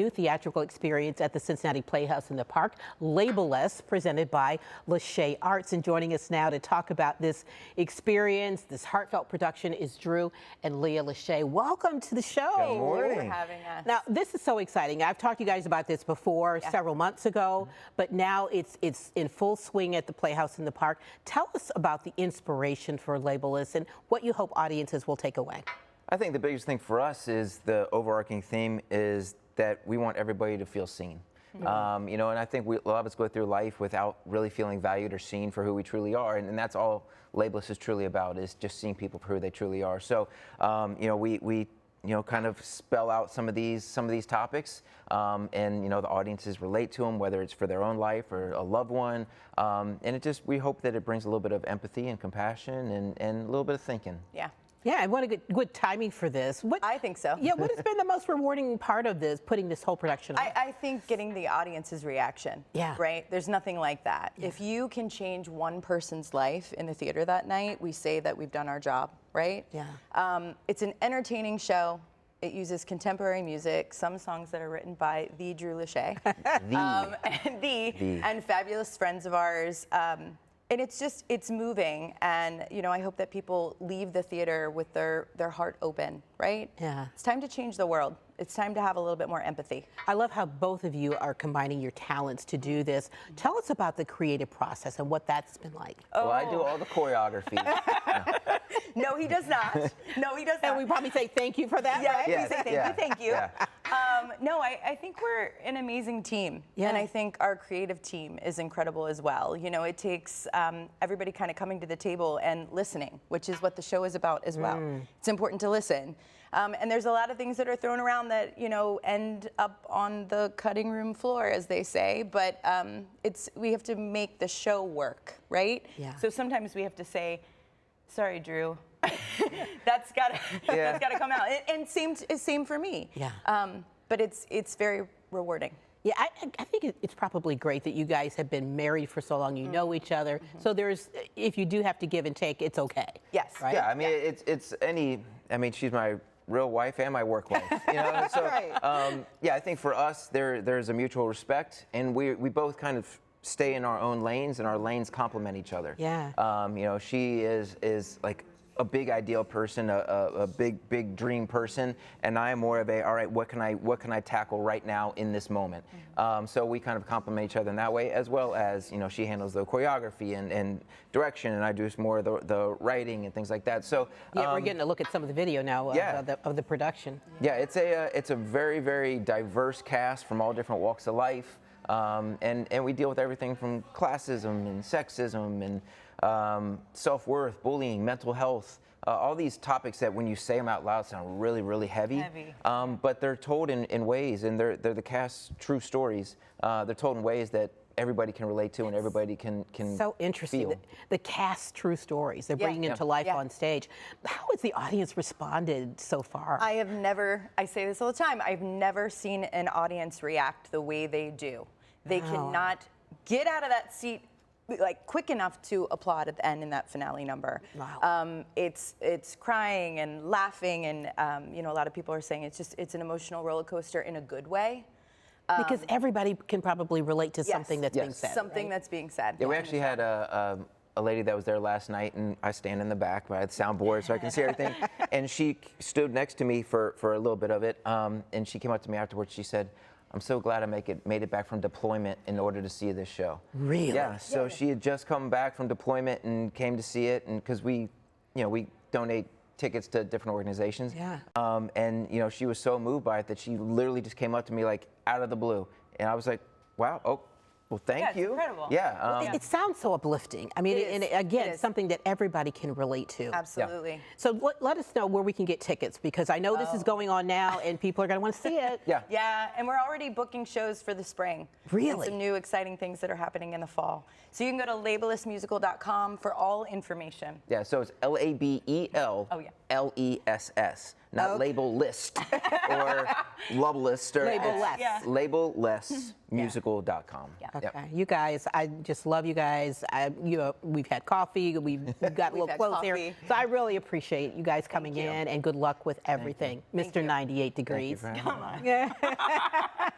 New theatrical experience at the Cincinnati Playhouse in the Park, Label-less, presented by Lachey Arts. And joining us now to talk about this experience, this heartfelt production, is Drew and Leah Lachey. Welcome to the show. Good morning. Thanks for having us. Now, this is so exciting. I've talked to you guys about this before, several months ago, but now it's in full swing at the Playhouse in the Park. Tell us about the inspiration for Label-less and what you hope audiences will take away. I think the biggest thing for us is the overarching theme is that we want everybody to feel seen. You know, and I think a lot of us go through life without really feeling valued or seen for who we truly are, and that's all Label-less is truly about, is just seeing people for who they truly are. So, you know, we kind of spell out some of these topics, and the audiences relate to them, whether it's for their own life or a loved one, and we hope that it brings a little bit of empathy and compassion and a little bit of thinking. Yeah, and what a good timing for this. I think so. Yeah, what has been the most rewarding part of this, putting this whole production on? I think getting the audience's reaction. Yeah. Right? There's nothing like that. Yeah. If you can change one person's life in the theater that night, we say that we've done our job, right? Yeah. It's an entertaining show. It uses contemporary music, some songs that are written by the Drew Lachey, and fabulous friends of ours. And it's moving, and I hope that people leave the theater with their heart open, right? Yeah. It's time to change the world. It's time to have a little bit more empathy. I love how both of you are combining your talents to do this. Tell us about the creative process and what that's been like. Well, I do all the choreography. No, he does not. No, he does not. And we probably say thank you for that, yeah, right? We say thank you. Yeah. No, I think we're an amazing team. Yeah. And I think our creative team is incredible as well. It takes everybody kind of coming to the table and listening, which is what the show is about as well. It's important to listen. And there's a lot of things that are thrown around that, end up on the cutting room floor, as they say. But we have to make the show work, right? Yeah. So sometimes we have to say, sorry, Drew, that's gotta come out. And same for me. Yeah. But it's very rewarding. Yeah, I think it's probably great that you guys have been married for so long. You know each other. So if you do have to give and take, it's okay. Yes. Right? Yeah, I mean, she's my real wife and my work wife. So Right. yeah, I think for us there's a mutual respect, and we both kind of stay in our own lanes, and our lanes complement each other. Yeah. She is like a big ideal person, a big dream person, and I am more of a, all right, what can I tackle right now in this moment? So we kind of complement each other in that way, as well as she handles the choreography and direction, and I do more of the writing and things like that. So yeah, we're getting to look at some of the video now of the production. Yeah, it's a very, very diverse cast from all different walks of life. And we deal with everything from classism and sexism and self-worth, bullying, mental health, all these topics that when you say them out loud sound really, really heavy. But they're told in ways, and they're the cast's true stories. They're told in ways that everybody can relate to and everybody can so interesting. feel. The cast's true stories, they're bringing into life on stage. How has the audience responded so far? I say this all the time, I've never seen an audience react the way they do. They cannot get out of that seat like quick enough to applaud at the end in that finale number. Wow. It's crying and laughing, and a lot of people are saying it's an emotional roller coaster in a good way. Because everybody can probably relate to something that's being said. Something that's being said. Yeah, we actually had a lady that was there last night, and I stand in the back by the soundboard so I can see everything. And she stood next to me for a little bit of it, and she came up to me afterwards. She said, "I'm so glad I made it back from deployment in order to see this show." Really? Yeah. So she had just come back from deployment and came to see it, and because we donate tickets to different organizations. Yeah. And she was so moved by it that she literally just came up to me like out of the blue, and I was like, "Wow, oh, well, thank you." Incredible. Yeah. It sounds so uplifting. I mean, and again, something that everybody can relate to. Absolutely. Yeah. So let us know where we can get tickets, because I know this is going on now, and people are going to want to see it. Yeah. Yeah, and we're already booking shows for the spring. Really? And some new exciting things that are happening in the fall. So you can go to labellessmusical.com for all information. Yeah. So it's LABEL. Oh, yeah. LESS. not label list or Lovelist or Label-less. Yeah. Label-less musical.com. Yeah. Okay, Yep. you guys, I just love you guys. We've had coffee, we've got a little had close here, coffee. so I really appreciate you guys coming you. in, and good luck with everything, Mr. you. 98 Thank you Degrees. for having me. Yeah.